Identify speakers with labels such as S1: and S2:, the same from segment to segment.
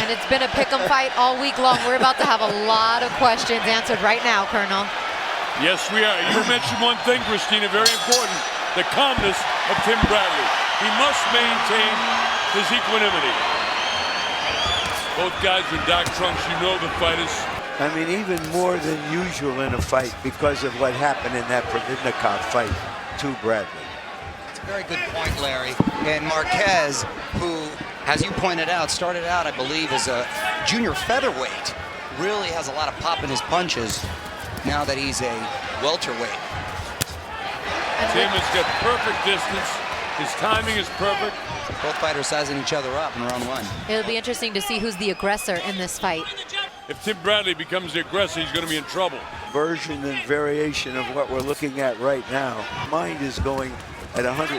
S1: And it's been a pick'em fight all week long. We're about to have a lot of questions answered right now, Colonel.
S2: Yes, we are. You mentioned one thing, Christina, very important. The calmness of Tim Bradley. He must maintain his equanimity. Both guys in dark trunks, you know the fighters.
S3: I mean, even more than usual in a fight because of what happened in that Providnikov fight to Bradley.
S4: It's a very good point, Larry. And Marquez, who, as you pointed out, started out, I believe, as a junior featherweight, really has a lot of pop in his punches now that he's a welterweight.
S2: Tim has got perfect distance. His timing is perfect.
S4: Both fighters sizing each other up in round one.
S1: It'll be interesting to see who's the aggressor in this fight.
S2: If Tim Bradley becomes the aggressor, he's going to be in trouble.
S3: Version and variation of what we're looking at right now. Mind is going at 110%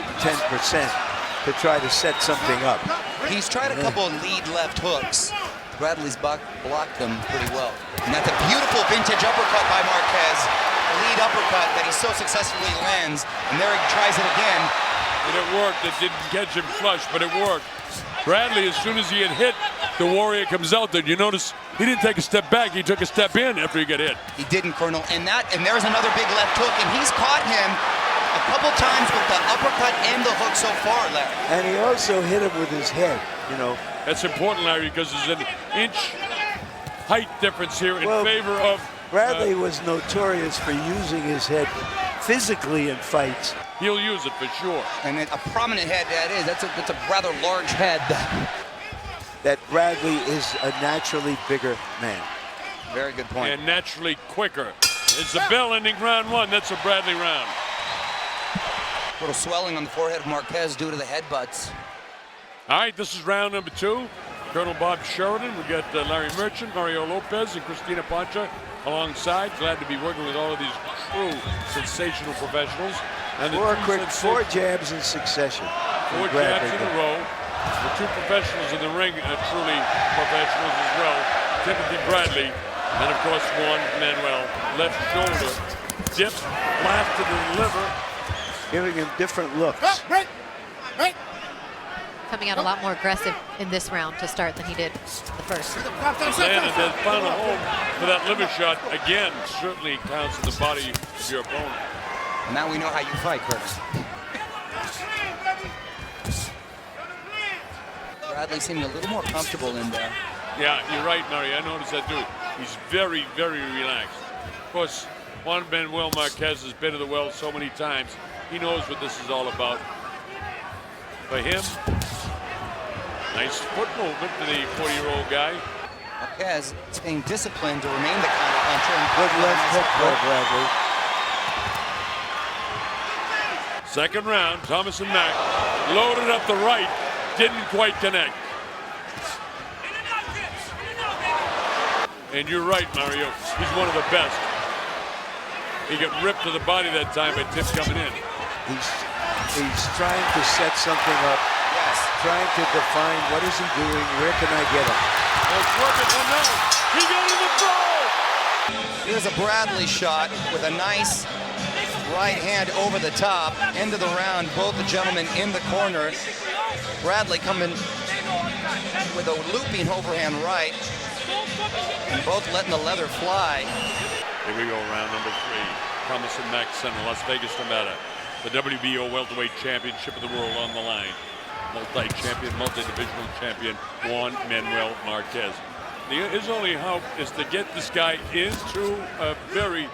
S3: to try to set something up.
S4: He's tried a couple of lead left hooks. Bradley's blocked them pretty well. And that's a beautiful vintage uppercut by Marquez. The lead uppercut that he so successfully lands. And there he tries it again.
S2: And it worked. It didn't catch him flush, but it worked. Bradley, as soon as he had hit, the Warrior comes out there. You notice he didn't take a step back. He took a step in after he got hit.
S4: He didn't, Colonel. And there's another big left hook. And he's caught him a couple times with the uppercut and the hook so far, Larry.
S3: And he also hit him with his head, you know.
S2: That's important, Larry, because there's an inch height difference here in favor of...
S3: Bradley was notorious for using his head physically in fights.
S2: He'll use it for sure.
S4: And a prominent head that is. That's a rather large head.
S3: That Bradley is a naturally bigger man.
S4: Very good point.
S2: And naturally quicker. It's the bell ending round one. That's a Bradley round.
S4: A little swelling on the forehead of Marquez due to the headbutts.
S2: All right, this is round number two. Colonel Bob Sheridan. We got Larry Merchant, Mario Lopez, and Christina Pancha alongside. Glad to be working with all of these true sensational professionals. And
S3: four jabs in succession.
S2: Four jabs in a row. The two professionals in the ring are truly professionals as well. Timothy Bradley, and of course Juan Manuel. Left shoulder, dip, blast to the liver.
S3: Giving him different looks.
S1: Coming out a lot more aggressive in this round to start than he did the first.
S2: Landed that final home for that liver shot. Again, certainly counts in the body of your opponent.
S4: Now we know how you fight, Curtis. Bradley seeming a little more comfortable in there.
S2: Yeah, you're right, Murray. I noticed that too. He's very, very relaxed. Of course, Juan Manuel Marquez has been to the well so many times. He knows what this is all about. For him, nice foot movement for the 40-year-old guy.
S4: Marquez staying disciplined to remain the counter-puncher.
S3: Good left hook by Bradley.
S2: Second round, Thomas and Mack loaded up the right, didn't quite connect. And you're right, Mario, he's one of the best. He got ripped to the body that time by Tim coming in.
S3: He's trying to set something up.
S4: Yes.
S3: Trying to define what is he doing, where can I get him?
S2: It's working, oh no, he got in the throw!
S4: Here's a Bradley shot with a nice right hand over the top. End of the round, both the gentlemen in the corner. Bradley coming with a looping overhand right. And both letting the leather fly.
S2: Here we go, round number three. Thomas and Mack Center, Las Vegas, Nevada. The WBO welterweight championship of the world on the line. Multi-champion, multi-divisional champion, Juan Manuel Marquez. His only hope is to get this guy into a very,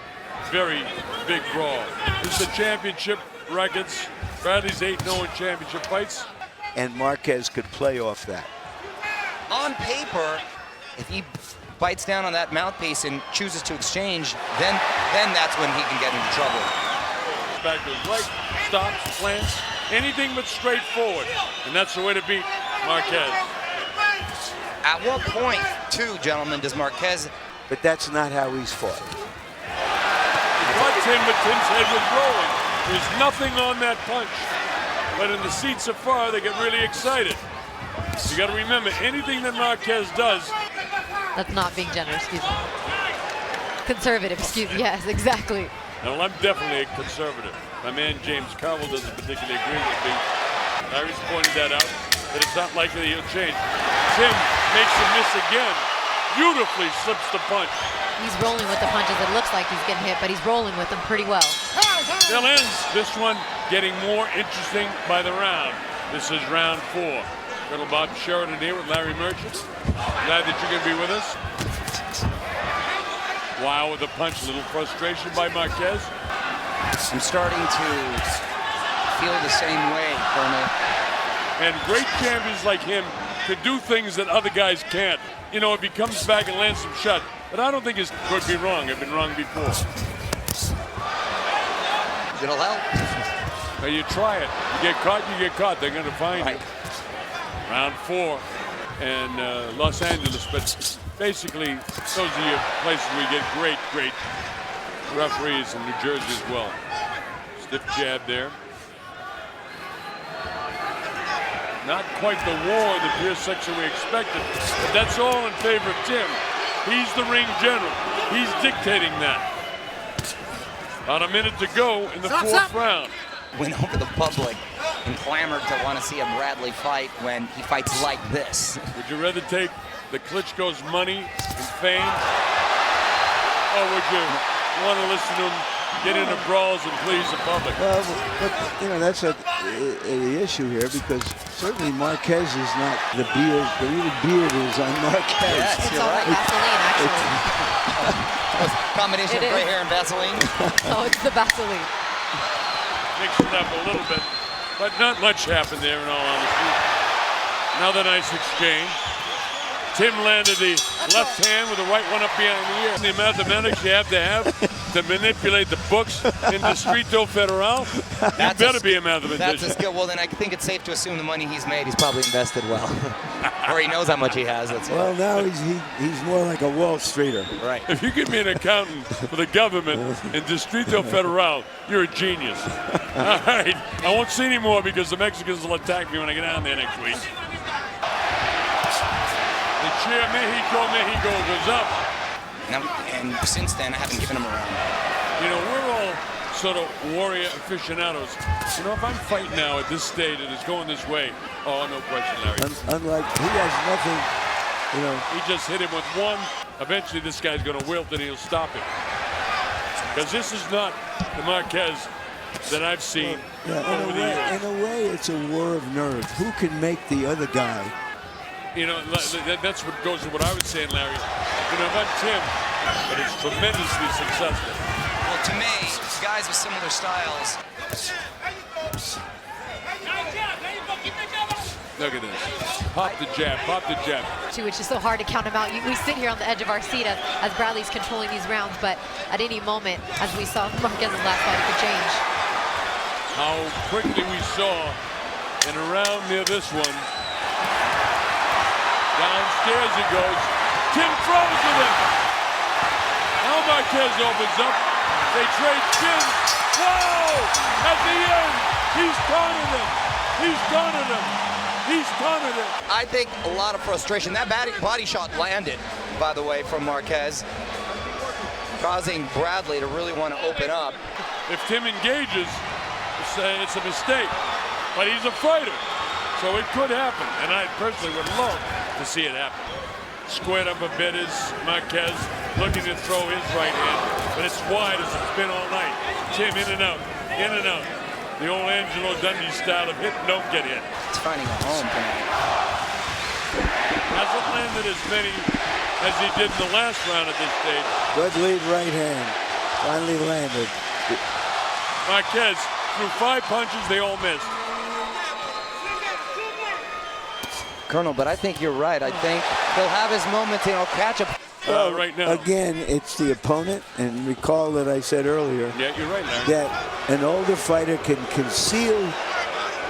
S2: very big brawl. This is the championship records. Bradley's 8-0 in championship fights.
S3: And Marquez could play off that.
S4: On paper, if he bites down on that mouthpiece and chooses to exchange, then that's when he can get into trouble.
S2: Back to his right, stops, plants, anything but straightforward. And that's the way to beat Marquez.
S4: At what point, too, gentlemen, does Marquez...
S3: But that's not how he's fought.
S2: Tim's head was rolling. There's nothing on that punch. But in the seats of far, they get really excited. You got to remember, anything that Marquez does...
S1: That's not being generous, excuse me. Conservative, excuse me. Yes, exactly.
S2: Well, I'm definitely a conservative. My man James Carville doesn't particularly agree with me. Larry's pointed that out, that it's not likely he'll change. Tim makes him miss again. Beautifully slips the punch.
S1: He's rolling with the punches. It looks like he's getting hit, but he's rolling with them pretty well.
S2: Still ends this one getting more interesting by the round. This is round 4. Little Bob Sheridan here with Larry Merchant. Glad that you're going to be with us. Wow, with a punch, a little frustration by Marquez.
S4: I'm starting to feel the same way, Colonel.
S2: And great champions like him could do things that other guys can't. You know, if he comes back and lands some shot, but I don't think it could be wrong. I've been wrong before.
S4: It'll help.
S2: Now you try it. You get caught, you get caught. They're going to find you. Round 4 and Los Angeles, but basically those are your places where you get great, great referees in New Jersey as well. Stiff jab there. Not quite the war in the Pierce section we expected, but that's all in favor of Tim. He's the ring general. He's dictating that. About a minute to go in the 4th round.
S4: Went over the public and clamored to want to see a Bradley fight when he fights like this.
S2: Would you rather take the Klitschko's money and fame, or would you want to listen to him get into brawls and please the public?
S3: Well, but you know, that's the issue here, because certainly Marquez is not the beard. The real beard is on Marquez.
S4: Yes,
S1: It's
S4: you're
S1: all
S4: right.
S1: like Vaseline, actually.
S4: Combination of
S1: It
S4: gray
S1: is.
S4: hair and Vaseline.
S1: Oh, it's the Vaseline.
S2: Mix it up a little bit, but not much happened there in all honesty. Another nice exchange. Tim landed the left hand with the right one up behind the ear. The mathematics you have to manipulate the books in Distrito Federal, you better be a mathematician.
S4: That's a skill. Well, then I think it's safe to assume the money he's made, he's probably invested well. Or he knows how much he has. That's
S3: Well, now he's more like a Wall Streeter.
S4: right.
S2: If you give me an accountant for the government in Distrito Federal, you're a genius. All right, I won't see any more because the Mexicans will attack me when I get down there next week. The cheer Mexico, Mexico goes up.
S4: Now, and since then, I haven't given him a round.
S2: You know, we're all sort of warrior aficionados. You know, if I'm fighting now at this stage and it's going this way, oh, no question, Larry.
S3: Unlike, he has nothing, you know.
S2: He just hit him with one. Eventually, this guy's going to wilt and he'll stop him. Because this is not the Marquez that I've seen over the years.
S3: In a way, it's a war of nerve. Who can make the other guy?
S2: You know, that's what goes to what I was saying, Larry. You know, not Tim, but it's tremendously successful.
S4: Well, to me, guys with similar styles.
S2: Look at this. Pop the jab, pop the jab.
S1: Which is so hard to count him out. We sit here on the edge of our seat as Bradley's controlling these rounds, but at any moment, as we saw Marquez's last fight, it could change.
S2: How quickly we saw in a round near this one. Downstairs he goes. Tim throws with him. Now Marquez opens up. They trade chins. Whoa! At the end, he's taunted him. He's taunted him. He's taunted him.
S4: I think a lot of frustration. That body shot landed, by the way, from Marquez, causing Bradley to really want to open up.
S2: If Tim engages, it's a mistake. But he's a fighter, so it could happen. And I personally would love to see it happen. Squared up a bit is Marquez, looking to throw his right hand, but it's wide as it's been all night. Tim in and out, in and out. The old Angelo Dundee style of hit, don't get hit.
S4: He's finding a home tonight.
S2: Hasn't landed as many as he did in the last round at this stage.
S3: Good lead right hand. Finally landed.
S2: Marquez threw 5 punches, they all missed.
S4: Colonel, but I think you're right. I think he'll have his moment and he'll catch him.
S2: Right now.
S3: Again, it's the opponent, and recall that I said earlier
S2: Yeah, you're right, Larry.
S3: that an older fighter can conceal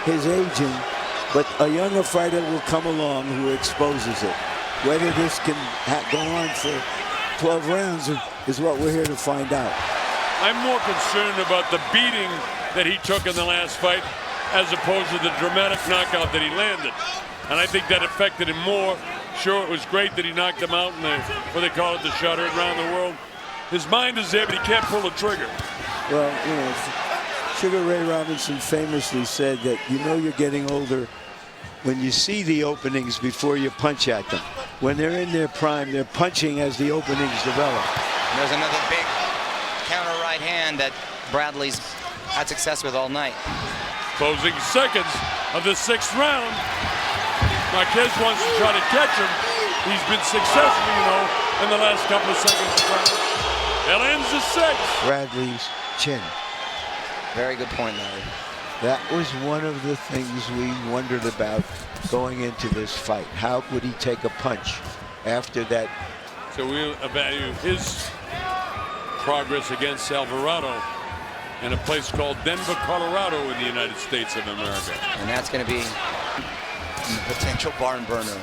S3: his aging, but a younger fighter will come along who exposes it. Whether this can go on for 12 rounds is what we're here to find out.
S2: I'm more concerned about the beating that he took in the last fight as opposed to the dramatic knockout that he landed. And I think that affected him more. Sure, it was great that he knocked him out in the, what they call it, the shutter around the world. His mind is there, but he can't pull the trigger.
S3: Well, you know, Sugar Ray Robinson famously said that you know you're getting older when you see the openings before you punch at them. when they're in their prime, they're punching as the openings develop.
S4: And there's another big counter right hand that Bradley's had success with all night.
S2: Closing seconds of the 6th round. Marquez wants to try to catch him. He's been successful, you know, in the last couple of seconds. That ends the 6th.
S3: Bradley's chin.
S4: Very good point, Larry.
S3: That was one of the things we wondered about going into this fight. How would he take a punch after that?
S2: So we'll evaluate his progress against Alvarado in a place called Denver, Colorado in the United States of America.
S4: And that's going to be a potential barn burner.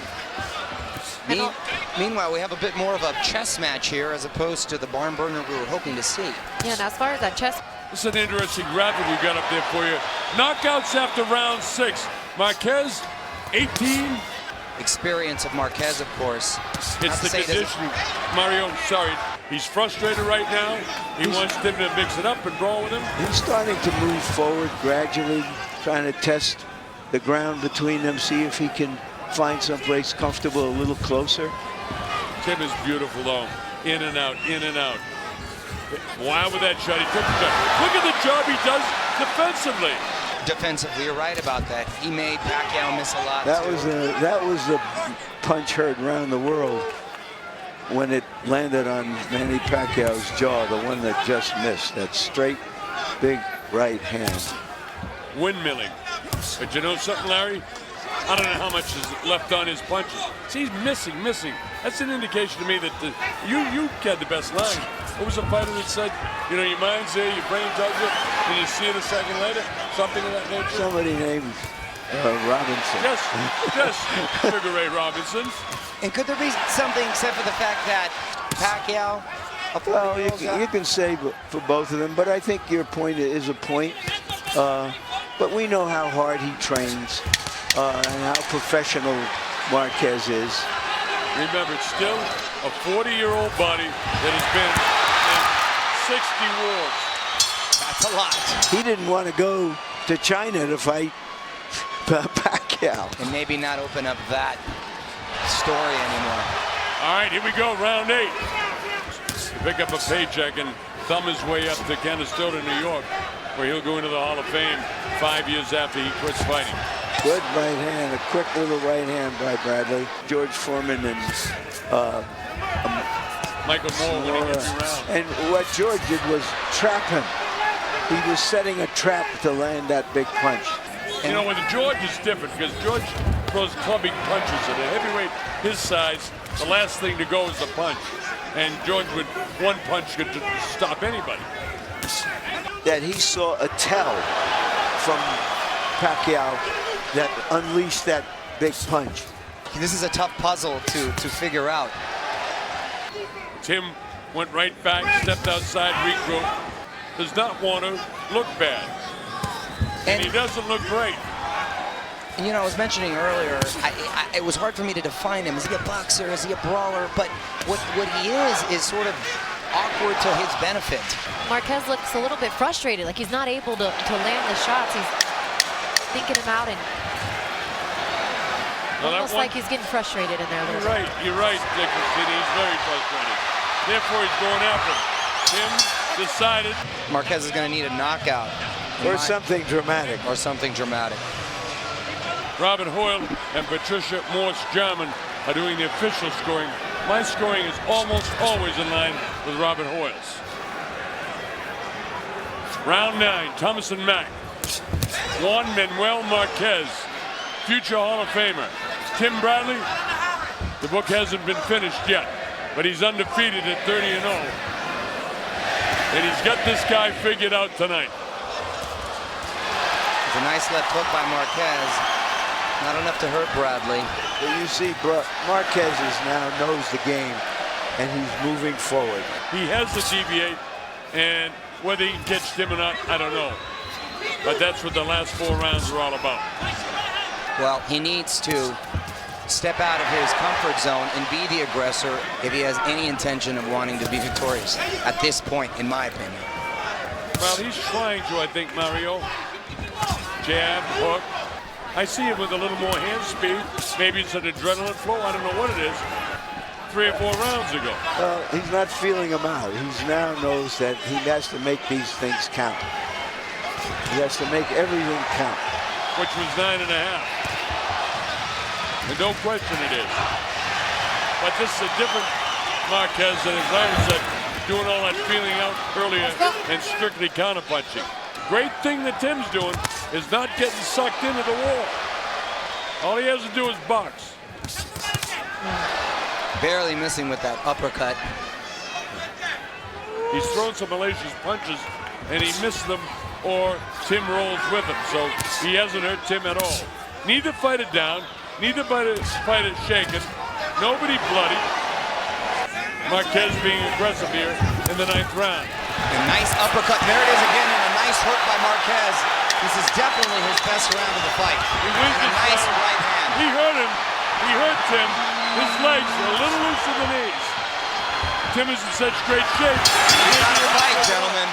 S4: Meanwhile, we have a bit more of a chess match here as opposed to the barn burner we were hoping to see.
S1: Yeah, and as far as that chess.
S2: This is an interesting graphic we got up there for you. Knockouts after round 6. Marquez, 18.
S4: Experience of Marquez, of course.
S2: It's the conditioning. Mario, sorry. He's frustrated right now. He wants them to mix it up and brawl with him.
S3: He's starting to move forward gradually, trying to test the ground between them, see if he can find someplace comfortable a little closer.
S2: Tim is beautiful, though. In and out, in and out. Wow, with that shot, he took the shot. Look at the job he does defensively.
S4: Defensively, you're right about that. He made Pacquiao miss a lot.
S3: That was the punch heard around the world when it landed on Manny Pacquiao's jaw, the one that just missed. That straight, big right hand.
S2: Windmilling. But you know something, Larry? I don't know how much is left on his punches. See, he's missing. That's an indication to me that you had the best line. What was the fighter that said, you know, your mind's there, your brain tells you, and you see it a second later? Something of that nature?
S3: Somebody named Robinson.
S2: Yes, Sugar Ray Robinson.
S4: And could there be something except for the fact that Pacquiao...
S3: Well, you can say for both of them, but I think your point is a point. But we know how hard he trains and how professional Marquez is.
S2: Remember, it's still a 40-year-old body that has been in 60 wars.
S4: That's a lot.
S3: He didn't want to go to China to fight Pacquiao.
S4: And maybe not open up that story anymore.
S2: All right, here we go, round 8. Pick up a paycheck and thumb his way up to Canastota, New York, where he'll go into the Hall of Fame 5 years after he quits fighting.
S3: Good right hand, a quick little right hand by Bradley. George Foreman and
S2: Michael Moore when he gets around.
S3: And what George did was trap him. He was setting a trap to land that big punch.
S2: You know, with George it's different because George throws clubbing punches at a heavyweight his size. The last thing to go is the punch. And George with one punch could stop anybody.
S3: That he saw a tell from Pacquiao that unleashed that big punch.
S4: This is a tough puzzle to figure out.
S2: Tim went right back, stepped outside, regrouped. Does not want to look bad. And he doesn't look great.
S4: And you know, I was mentioning earlier, it was hard for me to define him. Is he a boxer? Is he a brawler? But what he is sort of awkward to his benefit.
S1: Marquez looks a little bit frustrated, like he's not able to land the shots. He's thinking them out and almost like he's getting frustrated in there.
S2: You're right, Dickerson. He's very frustrated. Therefore, he's going after him. Tim decided.
S4: Marquez is going to need a knockout.
S3: Or something dramatic.
S4: Or something dramatic.
S2: Robert Hoyle and Patricia Morse Jarman are doing the official scoring. My scoring is almost always in line with Robert Hoyle's. Round 9, Thomas and Mack. Juan Manuel Marquez, future Hall of Famer. Tim Bradley, the book hasn't been finished yet, but he's undefeated at 30-0. And he's got this guy figured out tonight.
S4: It's a nice left hook by Marquez. Not enough to hurt Bradley.
S3: But you see, Marquez now knows the game, and he's moving forward.
S2: He has to deviate, and whether he can catch Tim or not, I don't know. But that's what the last 4 rounds are all about.
S4: Well, he needs to step out of his comfort zone and be the aggressor if he has any intention of wanting to be victorious at this point, in my opinion.
S2: Well, he's trying to, I think, Mario. Jab, hook. I see it with a little more hand speed. Maybe it's an adrenaline flow. I don't know what it is. 3 or 4 rounds ago.
S3: Well, he's not feeling them out. He now knows that he has to make these things count. He has to make everything count.
S2: Which was 9.5. And don't question it is. But this is a different Marquez than, as Larry said, doing all that feeling out earlier and strictly counterpunching. Great thing that Tim's doing is not getting sucked into the wall. All he has to do is box.
S4: Barely missing with that uppercut.
S2: He's thrown some hellacious punches and he missed them, or Tim rolls with him. So he hasn't hurt Tim at all. Neither fighter down, neither fighter shaken, nobody bloody. Marquez being aggressive here in the 9th round.
S4: A nice uppercut. There it is again, and a nice hook by Marquez. This is definitely his best round of the fight.
S2: He wins
S4: and a nice right hand.
S2: He hurt him. He hurt Tim. His legs are a little loose in the knees. Tim is in such great shape.
S4: He's got to fight, gentlemen.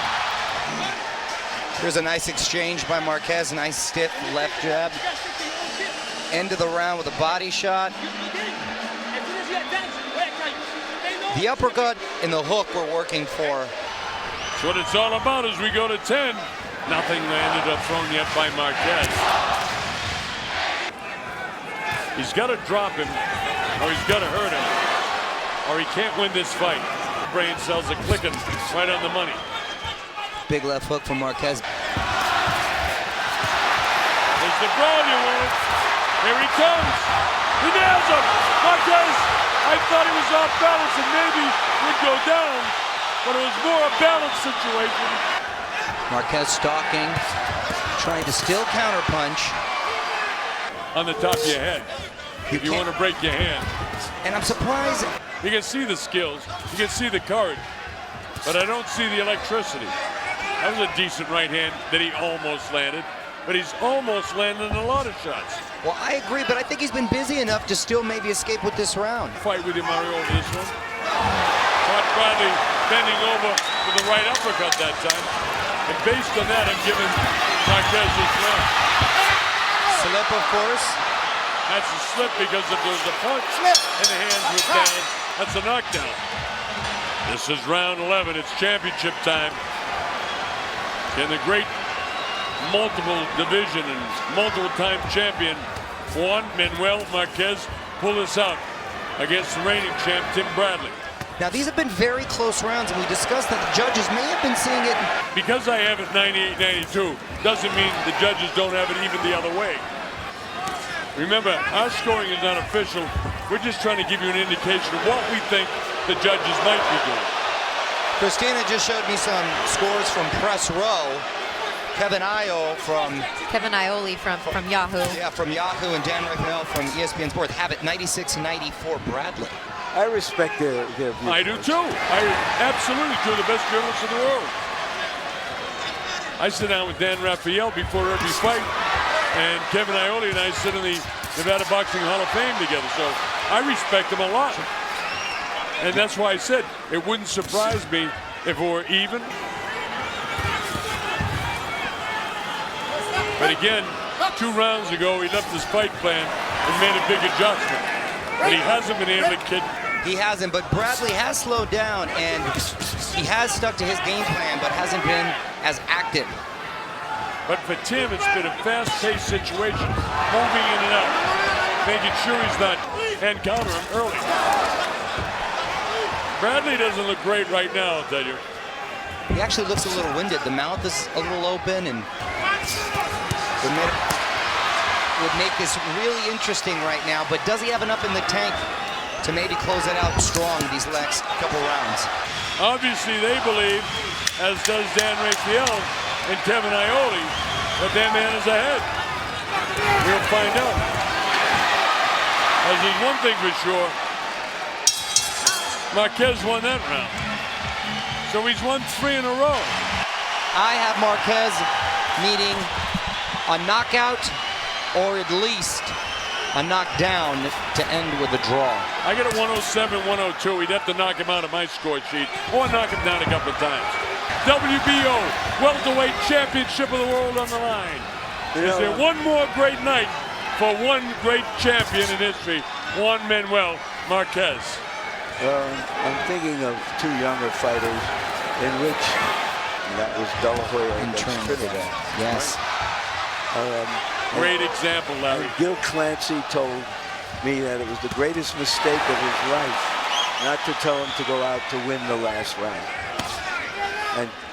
S4: Here's a nice exchange by Marquez. Nice stiff left jab. End of the round with a body shot. The uppercut and the hook were working for.
S2: That's what it's all about as we go to 10. Nothing landed up thrown yet by Marquez. He's got to drop him, or he's got to hurt him, or he can't win this fight. Brain cells are clicking right on the money.
S4: Big left hook from Marquez.
S2: There's the brawl you wanted. Here he comes. He nails him. Marquez, I thought he was off balance and maybe would go down, but it was more a balanced situation.
S4: Marquez stalking, trying to still counterpunch.
S2: On the top of your head, if you want to break your hand.
S4: And I'm surprised.
S2: You can see the skills, you can see the courage, but I don't see the electricity. That was a decent right hand that he almost landed, but he's almost landing a lot of shots.
S4: Well, I agree, but I think he's been busy enough to still maybe escape with this round.
S2: Fight with you, Mario, over this one. Caught Bradley bending over with the right uppercut that time. And based on that, I'm giving Marquez this round.
S4: Slip, of course.
S2: That's a slip because if there's a punch and the hands were down, that's a knockdown. This is round 11. It's championship time. Can the great multiple division and multiple time champion Juan Manuel Marquez pull this out against the reigning champ Tim Bradley?
S4: Now, these have been very close rounds, and we discussed that the judges may have been seeing it.
S2: Because I have it 98-92 doesn't mean the judges don't have it even the other way. Remember, our scoring is not official. We're just trying to give you an indication of what we think the judges might be doing.
S4: Christina just showed me some scores from Press Row. Kevin Iole from
S1: Yahoo.
S4: Yeah, from Yahoo, and Dan Raphael from ESPN Sports have it 96-94 Bradley.
S3: I respect their view.
S2: I do too. I absolutely two of the best journalists in the world. I sit down with Dan Raphael before every fight, and Kevin Iole and I sit in the Nevada Boxing Hall of Fame together, so I respect them a lot. And that's why I said it wouldn't surprise me if it were even. But again, 2 rounds ago, he left his fight plan and made a big adjustment. But he hasn't been able to kid.
S4: He hasn't, but Bradley has slowed down, and he has stuck to his game plan, but hasn't been as active.
S2: But for Tim, it's been a fast-paced situation, moving in and out, making sure he's not and counter him early. Bradley doesn't look great right now, I'll tell you.
S4: He actually looks a little winded. The mouth is a little open, and would make this really interesting right now, but does he have enough in the tank to maybe close it out strong these next couple rounds?
S2: Obviously, they believe, as does Dan Raphael and Kevin Iole, that their man is ahead. We'll find out. As there's one thing for sure, Marquez won that round. So he's won 3 in a row.
S4: I have Marquez needing a knockout or at least a knockdown to end with a draw.
S2: I got a 107, 102. He'd have to knock him out of my score sheet or knock him down a couple of times. WBO Welterweight Championship of the World on the line. Is there one more great night for one great champion in history, Juan Manuel Marquez?
S3: I'm thinking of two younger fighters in which that was De La Hoya
S4: In
S3: against Trinidad.
S4: Yes.
S2: Great example, Larry.
S3: Gil Clancy told me that it was the greatest mistake of his life not to tell him to go out to win the last round.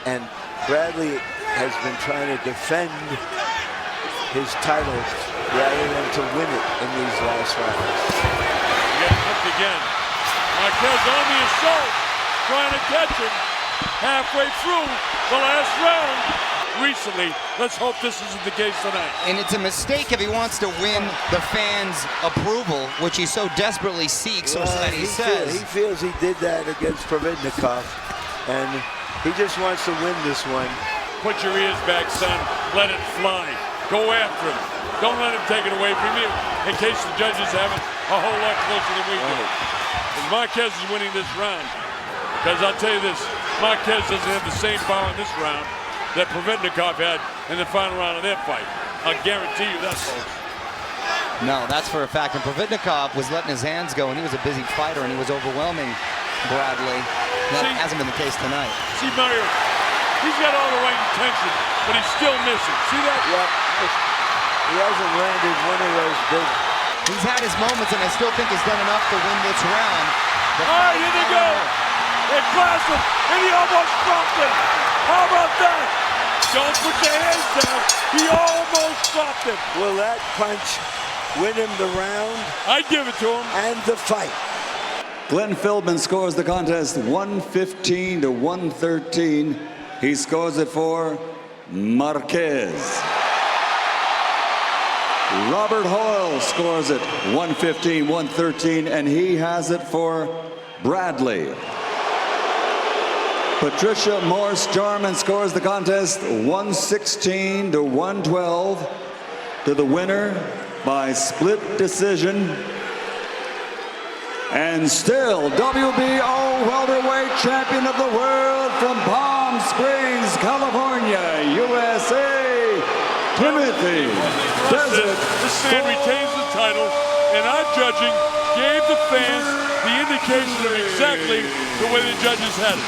S3: And Bradley has been trying to defend his title rather than to win it in these last rounds.
S2: He gets hooked again. Marquez on the assault, trying to catch him halfway through the last round. Recently, let's hope this isn't the case tonight.
S4: And it's a mistake if he wants to win the fans' approval, which he so desperately seeks, or so that he says.
S3: He feels he did that against Providnikov, and he just wants to win this one.
S2: Put your ears back, son. Let it fly. Go after him. Don't let him take it away from you, in case the judges have it a whole lot closer than we do. And Marquez is winning this round, because I'll tell you this, Marquez doesn't have the same power in this round that Providnikov had in the final round of their fight. I'll guarantee you that, folks.
S4: No, that's for a fact. And Providnikov was letting his hands go, and he was a busy fighter, and he was overwhelming Bradley. That hasn't been the case tonight.
S2: See, Mario, he's got all the right intention, but he's still missing. See that?
S3: Yep. He hasn't landed one of those big.
S4: He's had his moments, and I still think he's done enough to win this round.
S2: All right, here they go. They blast him, and he almost dropped him. How about that? Don't put your hands down. He almost dropped him.
S3: Will that punch win him the round?
S2: I'd give it to him.
S3: And the fight.
S5: Glenn Feldman scores the contest 115 to 113. He scores it for Marquez. Robert Hoyle scores it 115-113, and he has it for Bradley. Patricia Morse Jarman scores the contest 116 to 112 to the winner by split decision. And still WBO welterweight champion of the world from Palm Springs, California, USA, Timothy Desert.
S2: This man retains the title, and our judging gave the fans the indication of exactly the way the judges had it.